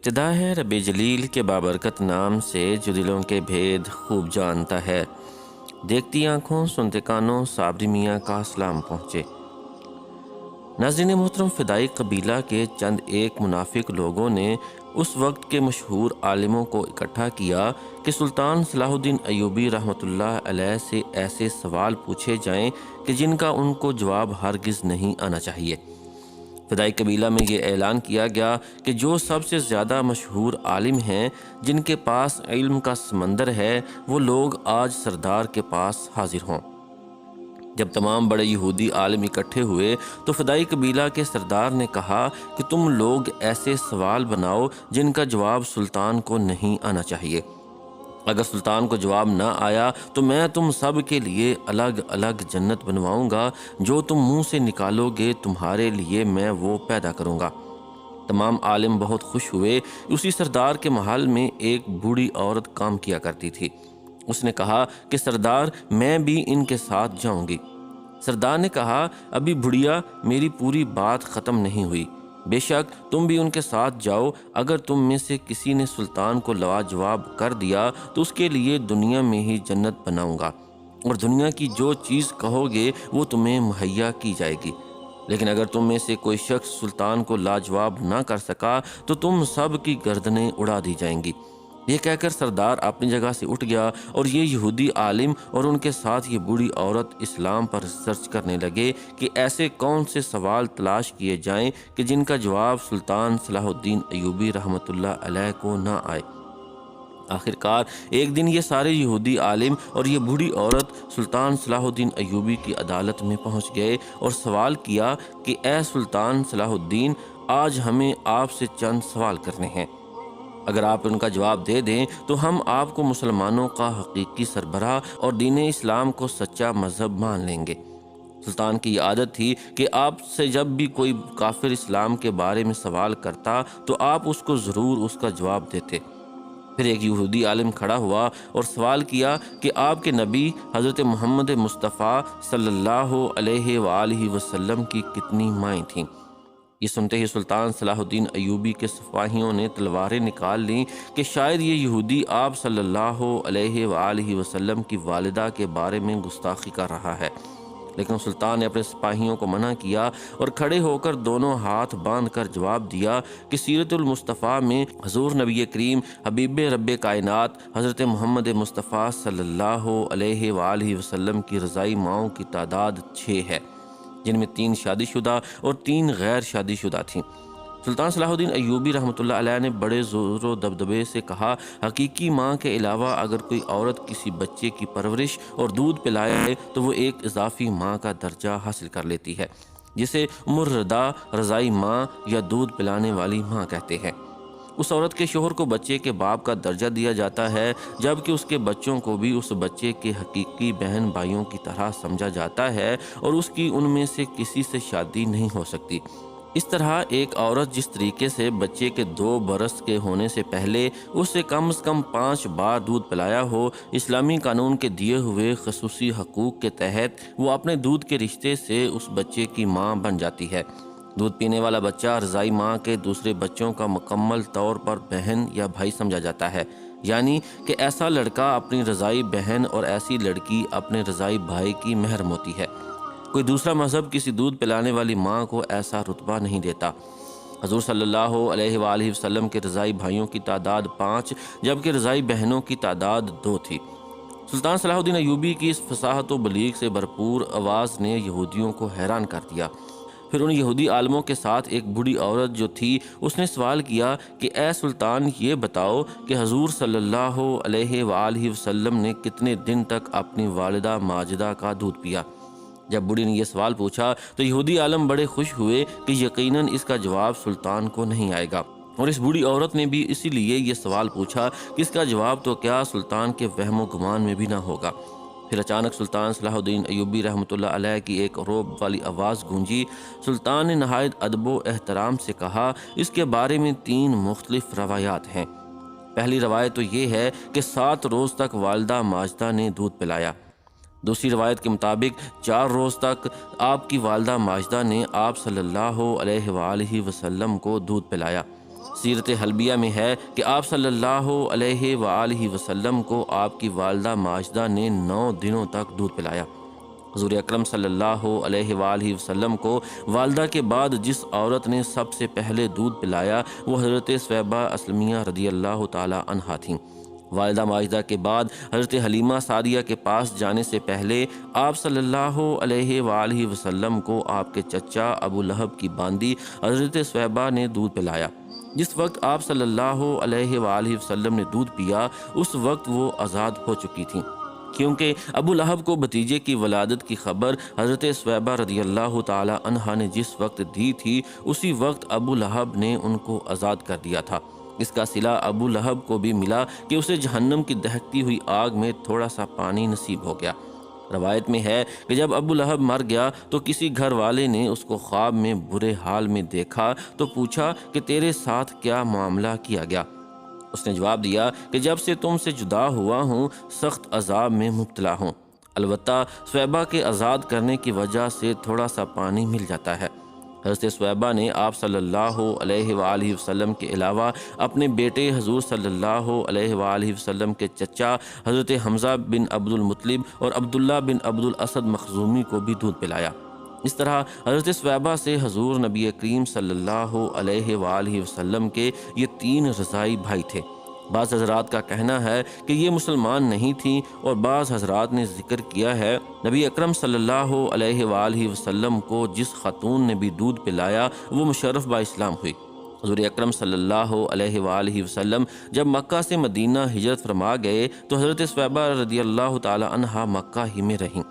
ابتدا ہے رب جلیل کے بابرکت نام سے جو دلوں کے بھید خوب جانتا ہے۔ دیکھتی آنکھوں سنتے کانوں صابری میاں کا سلام پہنچے۔ ناظرین محترم، فدائی قبیلہ کے چند ایک منافق لوگوں نے اس وقت کے مشہور عالموں کو اکٹھا کیا کہ سلطان صلاح الدین ایوبی رحمۃ اللہ علیہ سے ایسے سوال پوچھے جائیں کہ جن کا ان کو جواب ہرگز نہیں آنا چاہیے۔ فدائی قبیلہ میں یہ اعلان کیا گیا کہ جو سب سے زیادہ مشہور عالم ہیں، جن کے پاس علم کا سمندر ہے، وہ لوگ آج سردار کے پاس حاضر ہوں۔ جب تمام بڑے یہودی عالم اکٹھے ہوئے تو فدائی قبیلہ کے سردار نے کہا کہ تم لوگ ایسے سوال بناؤ جن کا جواب سلطان کو نہیں آنا چاہیے۔ اگر سلطان کو جواب نہ آیا تو میں تم سب کے لیے الگ الگ جنت بنواؤں گا، جو تم منہ سے نکالو گے تمہارے لیے میں وہ پیدا کروں گا۔ تمام عالم بہت خوش ہوئے۔ اسی سردار کے محل میں ایک بوڑھی عورت کام کیا کرتی تھی۔ اس نے کہا کہ سردار، میں بھی ان کے ساتھ جاؤں گی۔ سردار نے کہا، ابھی بڑھیا، میری پوری بات ختم نہیں ہوئی۔ بے شک تم بھی ان کے ساتھ جاؤ۔ اگر تم میں سے کسی نے سلطان کو لاجواب کر دیا تو اس کے لیے دنیا میں ہی جنت بناؤں گا، اور دنیا کی جو چیز کہو گے وہ تمہیں مہیا کی جائے گی۔ لیکن اگر تم میں سے کوئی شخص سلطان کو لاجواب نہ کر سکا تو تم سب کی گردنیں اڑا دی جائیں گی۔ یہ کہہ کر سردار اپنی جگہ سے اٹھ گیا اور یہ یہودی عالم اور ان کے ساتھ یہ بوڑھی عورت اسلام پر ریسرچ کرنے لگے کہ ایسے کون سے سوال تلاش کیے جائیں کہ جن کا جواب سلطان صلاح الدین ایوبی رحمۃ اللہ علیہ کو نہ آئے۔ آخرکار ایک دن یہ سارے یہودی عالم اور یہ بوڑھی عورت سلطان صلاح الدین ایوبی کی عدالت میں پہنچ گئے اور سوال کیا کہ اے سلطان صلاح الدین، آج ہمیں آپ سے چند سوال کرنے ہیں۔ اگر آپ ان کا جواب دے دیں تو ہم آپ کو مسلمانوں کا حقیقی سربراہ اور دین اسلام کو سچا مذہب مان لیں گے۔ سلطان کی یہ عادت تھی کہ آپ سے جب بھی کوئی کافر اسلام کے بارے میں سوال کرتا تو آپ اس کو ضرور اس کا جواب دیتے۔ پھر ایک یہودی عالم کھڑا ہوا اور سوال کیا کہ آپ کے نبی حضرت محمد مصطفیٰ صلی اللہ علیہ وآلہ وسلم کی کتنی مائیں تھیں؟ یہ سنتے ہی سلطان صلاح الدین ایوبی کے سپاہیوں نے تلواریں نکال لیں کہ شاید یہ یہودی آپ صلی اللہ علیہ وآلہ وسلم کی والدہ کے بارے میں گستاخی کر رہا ہے۔ لیکن سلطان نے اپنے سپاہیوں کو منع کیا اور کھڑے ہو کر دونوں ہاتھ باندھ کر جواب دیا کہ سیرت المصطفیٰ میں حضور نبی کریم حبیب رب کائنات حضرت محمد مصطفیٰ صلی اللہ علیہ وآلہ وسلم کی رضائی ماؤں کی تعداد 6 ہے، جن میں 3 شادی شدہ اور 3 غیر شادی شدہ تھیں۔ سلطان صلاح الدین ایوبی رحمۃ اللہ علیہ نے بڑے زور و دبدبے سے کہا، حقیقی ماں کے علاوہ اگر کوئی عورت کسی بچے کی پرورش اور دودھ پلائے تو وہ ایک اضافی ماں کا درجہ حاصل کر لیتی ہے، جسے ام الرضاع، رضائی ماں یا دودھ پلانے والی ماں کہتے ہیں۔ اس عورت کے شوہر کو بچے کے باپ کا درجہ دیا جاتا ہے، جبکہ اس کے بچوں کو بھی اس بچے کے حقیقی بہن بھائیوں کی طرح سمجھا جاتا ہے اور اس کی ان میں سے کسی سے شادی نہیں ہو سکتی۔ اس طرح ایک عورت جس طریقے سے بچے کے 2 برس کے ہونے سے پہلے اس سے کم از کم 5 بار دودھ پلایا ہو، اسلامی قانون کے دیے ہوئے خصوصی حقوق کے تحت وہ اپنے دودھ کے رشتے سے اس بچے کی ماں بن جاتی ہے۔ دودھ پینے والا بچہ رضائی ماں کے دوسرے بچوں کا مکمل طور پر بہن یا بھائی سمجھا جاتا ہے، یعنی کہ ایسا لڑکا اپنی رضائی بہن اور ایسی لڑکی اپنے رضائی بھائی کی محرم ہوتی ہے۔ کوئی دوسرا مذہب کسی دودھ پلانے والی ماں کو ایسا رتبہ نہیں دیتا۔ حضور صلی اللہ علیہ وآلہ وسلم کے رضائی بھائیوں کی تعداد 5 جبکہ رضائی بہنوں کی تعداد 2 تھی۔ سلطان صلاح الدین ایوبی کی اس فصاحت و بلیغ سے بھرپور آواز نے یہودیوں کو حیران کر دیا۔ پھر ان یہودی عالموں کے ساتھ ایک بوڑھی عورت جو تھی، اس نے سوال کیا کہ اے سلطان، یہ بتاؤ کہ حضور صلی اللہ علیہ وآلہ وسلم نے کتنے دن تک اپنی والدہ ماجدہ کا دودھ پیا؟ جب بوڑھی نے یہ سوال پوچھا تو یہودی عالم بڑے خوش ہوئے کہ یقیناً اس کا جواب سلطان کو نہیں آئے گا، اور اس بوڑھی عورت نے بھی اسی لیے یہ سوال پوچھا کہ اس کا جواب تو کیا سلطان کے وہم و گمان میں بھی نہ ہوگا۔ پھر اچانک سلطان صلاح الدین ایوبی رحمۃ اللہ علیہ کی ایک رعب والی آواز گونجی۔ سلطان نے نہایت ادب و احترام سے کہا، اس کے بارے میں 3 مختلف روایات ہیں۔ پہلی روایت تو یہ ہے کہ 7 روز تک والدہ ماجدہ نے دودھ پلایا۔ دوسری روایت کے مطابق 4 روز تک آپ کی والدہ ماجدہ نے آپ صلی اللہ علیہ وآلہ وسلم کو دودھ پلایا۔ سیرت حلبیہ میں ہے کہ آپ صلی اللہ علیہ وآلہ وسلم کو آپ کی والدہ ماجدہ نے 9 دنوں تک دودھ پلایا۔ حضور اکرم صلی اللہ علیہ وآلہ وسلم کو والدہ کے بعد جس عورت نے سب سے پہلے دودھ پلایا وہ حضرت سویبہ اسلمیہ رضی اللہ تعالی عنہا تھیں۔ والدہ ماجدہ کے بعد حضرت حلیمہ سعدیہ کے پاس جانے سے پہلے آپ صلی اللہ علیہ وآلہ وسلم کو آپ کے چچا ابو لہب کی باندی حضرت سویبہ نے دودھ پلایا۔ جس وقت آپ صلی اللہ علیہ وآلہ وسلم نے دودھ پیا اس وقت وہ آزاد ہو چکی تھیں، کیونکہ ابو لہب کو بھتیجے کی ولادت کی خبر حضرت سویبہ رضی اللہ تعالی عنہا نے جس وقت دی تھی اسی وقت ابو لہب نے ان کو آزاد کر دیا تھا۔ اس کا صلہ ابو لہب کو بھی ملا کہ اسے جہنم کی دہکتی ہوئی آگ میں تھوڑا سا پانی نصیب ہو گیا۔ روایت میں ہے کہ جب ابو لہب مر گیا تو کسی گھر والے نے اس کو خواب میں برے حال میں دیکھا تو پوچھا کہ تیرے ساتھ کیا معاملہ کیا گیا؟ اس نے جواب دیا کہ جب سے تم سے جدا ہوا ہوں سخت عذاب میں مبتلا ہوں، البتہ سویبہ کے آزاد کرنے کی وجہ سے تھوڑا سا پانی مل جاتا ہے۔ حضرت سویبہ نے آپ صلی اللہ علیہ وآلہ وسلم کے علاوہ اپنے بیٹے حضور صلی اللہ علیہ وآلہ وسلم کے چچا حضرت حمزہ بن عبد المطلب اور عبداللہ بن عبد الاسد مخزومی کو بھی دودھ پلایا۔ اس طرح حضرت سویبہ سے حضور نبی کریم صلی اللہ علیہ وآلہ وسلم کے یہ 3 رضائی بھائی تھے۔ بعض حضرات کا کہنا ہے کہ یہ مسلمان نہیں تھیں اور بعض حضرات نے ذکر کیا ہے نبی اکرم صلی اللہ علیہ وآلہ وسلم کو جس خاتون نے بھی دودھ پلایا وہ مشرف با اسلام ہوئی۔ حضور اکرم صلی اللہ علیہ وآلہ وسلم جب مکہ سے مدینہ ہجرت فرما گئے تو حضرت سویبہ رضی اللہ تعالی عنہا مکہ ہی میں رہیں۔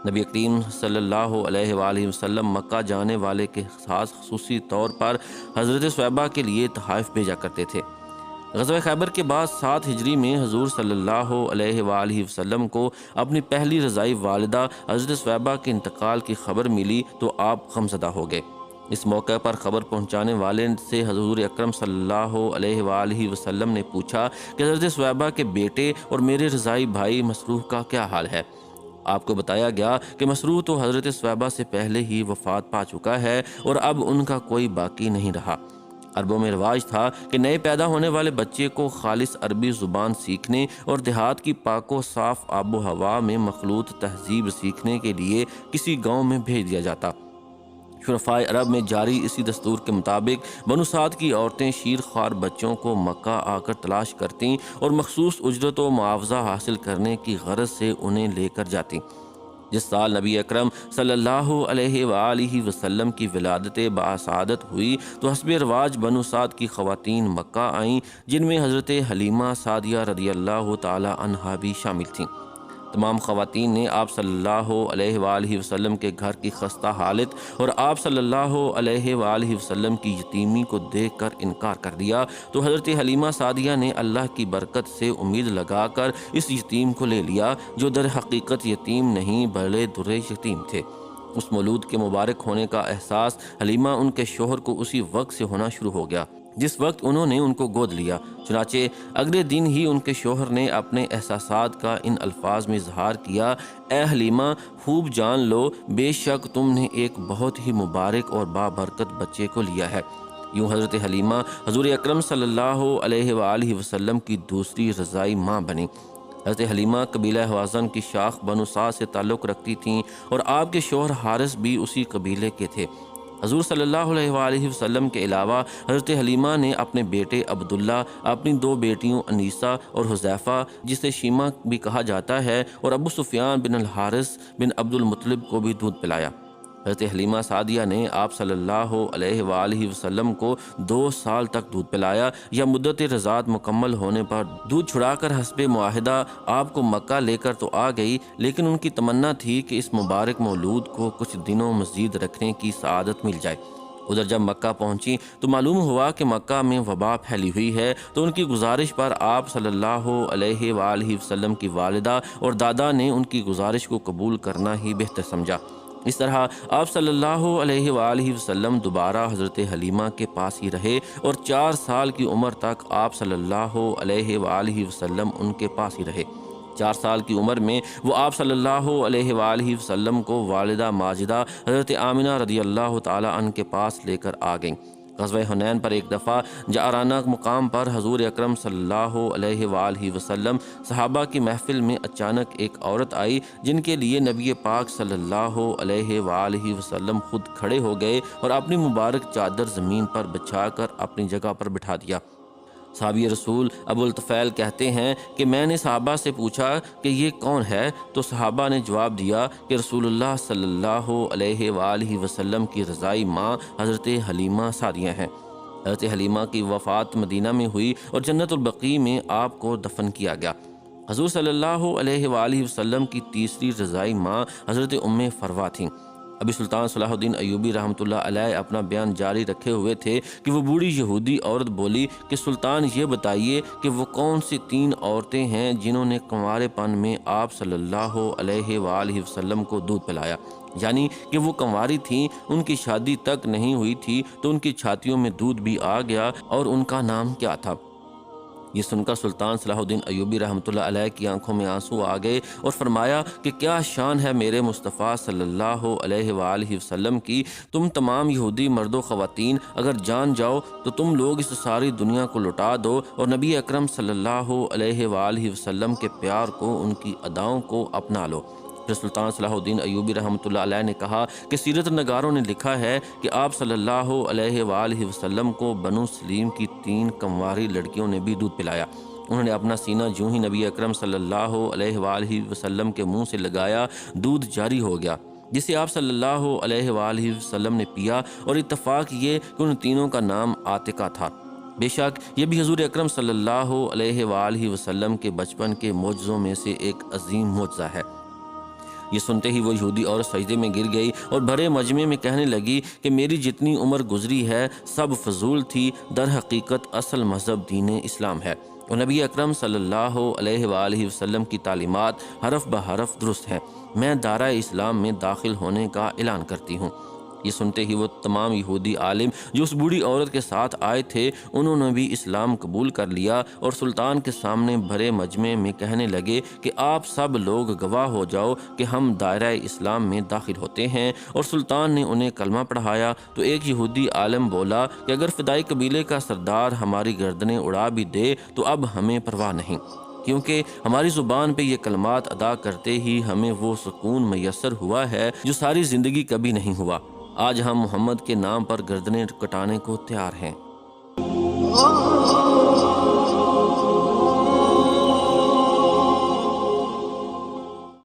نبی کریم صلی اللہ علیہ وآلہ وسلم مکہ جانے والے کے ساتھ خصوصی طور پر حضرت سویبہ کے لیے تحائف بھیجا کرتے تھے۔ غزوہ خیبر کے بعد 7 ہجری میں حضور صلی اللہ علیہ وآلہ وسلم کو اپنی پہلی رضائی والدہ حضرت سویبہ کے انتقال کی خبر ملی تو آپ غمزدہ ہو گئے۔ اس موقع پر خبر پہنچانے والے سے حضور اکرم صلی اللہ علیہ وآلہ وسلم نے پوچھا کہ حضرت سویبہ کے بیٹے اور میرے رضائی بھائی مسروح کا کیا حال ہے؟ آپ کو بتایا گیا کہ مسروح تو حضرت سویبہ سے پہلے ہی وفات پا چکا ہے اور اب ان کا کوئی باقی نہیں رہا۔ عربوں میں رواج تھا کہ نئے پیدا ہونے والے بچے کو خالص عربی زبان سیکھنے اور دیہات کی پاک و صاف آب و ہوا میں مخلوط تہذیب سیکھنے کے لیے کسی گاؤں میں بھیج دیا جاتا۔ شرفائے عرب میں جاری اسی دستور کے مطابق بنو سعد کی عورتیں شیر خوار بچوں کو مکہ آ کر تلاش کرتیں اور مخصوص اجرت و معاوضہ حاصل کرنے کی غرض سے انہیں لے کر جاتیں۔ جس سال نبی اکرم صلی اللہ علیہ وآلہ وسلم کی ولادت باسعادت ہوئی تو حسب رواج بنو سعد کی خواتین مکہ آئیں، جن میں حضرت حلیمہ سعدیہ رضی اللہ تعالی عنہا بھی شامل تھیں۔ تمام خواتین نے آپ صلی اللہ علیہ وآلہ وسلم کے گھر کی خستہ حالت اور آپ صلی اللہ علیہ وآلہ وسلم کی یتیمی کو دیکھ کر انکار کر دیا تو حضرت حلیمہ سعدیہ نے اللہ کی برکت سے امید لگا کر اس یتیم کو لے لیا جو در حقیقت یتیم نہیں بلکہ در یتیم تھے۔ اس مولود کے مبارک ہونے کا احساس حلیمہ ان کے شوہر کو اسی وقت سے ہونا شروع ہو گیا جس وقت انہوں نے ان کو گود لیا۔ چنانچہ اگلے دن ہی ان کے شوہر نے اپنے احساسات کا ان الفاظ میں اظہار کیا: اے حلیمہ، خوب جان لو، بے شک تم نے ایک بہت ہی مبارک اور بابرکت بچے کو لیا ہے۔ یوں حضرت حلیمہ حضور اکرم صلی اللہ علیہ وآلہ وسلم کی دوسری رضائی ماں بنی۔ حضرت حلیمہ قبیلہ حوازن کی شاخ بنو سعد سے تعلق رکھتی تھیں اور آپ کے شوہر حارث بھی اسی قبیلے کے تھے۔ حضور صلی اللہ علیہ وآلہ وسلم کے علاوہ حضرت حلیمہ نے اپنے بیٹے عبداللہ، اپنی 2 بیٹیوں انیسہ اور حذیفہ جسے شیمہ بھی کہا جاتا ہے، اور ابو سفیان بن الحارث بن عبد المطلب کو بھی دودھ پلایا۔ حضرت حلیمہ سعدیہ نے آپ صلی اللہ علیہ وآلہ وسلم کو 2 سال تک دودھ پلایا یا مدت رضاعت مکمل ہونے پر دودھ چھڑا کر حسب معاہدہ آپ کو مکہ لے کر تو آ گئی، لیکن ان کی تمنا تھی کہ اس مبارک مولود کو کچھ دنوں مزید رکھنے کی سعادت مل جائے۔ ادھر جب مکہ پہنچی تو معلوم ہوا کہ مکہ میں وبا پھیلی ہوئی ہے، تو ان کی گزارش پر آپ صلی اللہ علیہ وآلہ وسلم کی والدہ اور دادا نے ان کی گزارش کو قبول کرنا ہی بہتر سمجھا۔ اس طرح آپ صلی اللہ علیہ وآلہ وسلم دوبارہ حضرت حلیمہ کے پاس ہی رہے اور 4 سال کی عمر تک آپ صلی اللہ علیہ وآلہ وسلم ان کے پاس ہی رہے۔ 4 سال کی عمر میں وہ آپ صلی اللہ علیہ وآلہ وسلم کو والدہ ماجدہ حضرت آمنہ رضی اللہ تعالی عنہ کے پاس لے کر آ گئیں۔ غزوہ حنین پر ایک دفعہ جعرانہ مقام پر حضور اکرم صلی اللہ علیہ وآلہ وسلم صحابہ کی محفل میں اچانک ایک عورت آئی جن کے لیے نبی پاک صلی اللہ علیہ وآلہ وسلم خود کھڑے ہو گئے اور اپنی مبارک چادر زمین پر بچھا کر اپنی جگہ پر بٹھا دیا۔ صحابی رسول ابو الطفیل کہتے ہیں کہ میں نے صحابہ سے پوچھا کہ یہ کون ہے، تو صحابہ نے جواب دیا کہ رسول اللہ صلی اللہ علیہ وآلہ وسلم کی رضائی ماں حضرت حلیمہ سعدیہ ہیں۔ حضرت حلیمہ کی وفات مدینہ میں ہوئی اور جنت البقیع میں آپ کو دفن کیا گیا۔ حضور صلی اللہ علیہ وآلہ وسلم کی تیسری رضائی ماں حضرت ام فروہ تھیں۔ ابھی سلطان صلاح الدین ایوبی رحمۃ اللہ علیہ اپنا بیان جاری رکھے ہوئے تھے کہ وہ بوڑھی یہودی عورت بولی کہ سلطان یہ بتائیے کہ وہ کون سی 3 عورتیں ہیں جنہوں نے کنوارے پن میں آپ صلی اللہ علیہ وآلہ وسلم کو دودھ پلایا، یعنی کہ وہ کنواری تھیں، ان کی شادی تک نہیں ہوئی تھی تو ان کی چھاتیوں میں دودھ بھی آ گیا، اور ان کا نام کیا تھا؟ یہ سن کر سلطان صلاح الدین ایوبی رحمۃ اللہ علیہ کی آنکھوں میں آنسو آ گئے اور فرمایا کہ کیا شان ہے میرے مصطفیٰ صلی اللہ علیہ وآلہ وسلم کی، تم تمام یہودی مرد و خواتین اگر جان جاؤ تو تم لوگ اس ساری دنیا کو لٹا دو اور نبی اکرم صلی اللہ علیہ وآلہ وسلم کے پیار کو، ان کی اداؤں کو اپنا لو۔ پھر سلطان صلاح الدین ایوبی رحمۃ اللہ علیہ نے کہا کہ سیرت نگاروں نے لکھا ہے کہ آپ صلی اللہ علیہ وآلہ وسلم کو بنو سلیم کی 3 کنواری لڑکیوں نے بھی دودھ پلایا۔ انہوں نے اپنا سینہ جو ہی نبی اکرم صلی اللہ علیہ وآلہ وسلم کے منہ سے لگایا، دودھ جاری ہو گیا، جسے آپ صلی اللہ علیہ وآلہ وسلم نے پیا، اور اتفاق یہ کہ ان تینوں کا نام عاتقہ تھا۔ بے شک یہ بھی حضور اکرم صلی اللہ علیہ وآلہ وسلم کے بچپن کے معجزوں میں سے ایک عظیم معجزہ ہے۔ یہ سنتے ہی وہ یہودی اور سجدے میں گر گئی اور بھرے مجمع میں کہنے لگی کہ میری جتنی عمر گزری ہے سب فضول تھی، در حقیقت اصل مذہب دین اسلام ہے، اور نبی اکرم صلی اللہ علیہ وآلہ وسلم کی تعلیمات حرف بحرف درست ہیں۔ میں دائرہ اسلام میں داخل ہونے کا اعلان کرتی ہوں۔ یہ سنتے ہی وہ تمام یہودی عالم جو اس بوڑھی عورت کے ساتھ آئے تھے، انہوں نے بھی اسلام قبول کر لیا اور سلطان کے سامنے بھرے مجمع میں کہنے لگے کہ آپ سب لوگ گواہ ہو جاؤ کہ ہم دائرہ اسلام میں داخل ہوتے ہیں، اور سلطان نے انہیں کلمہ پڑھایا تو ایک یہودی عالم بولا کہ اگر فدائی قبیلے کا سردار ہماری گردنیں اڑا بھی دے تو اب ہمیں پرواہ نہیں، کیونکہ ہماری زبان پہ یہ کلمات ادا کرتے ہی ہمیں وہ سکون میسر ہوا ہے جو ساری زندگی کبھی نہیں ہوا۔ آج ہم محمد کے نام پر گردنیں کٹانے کو تیار ہیں۔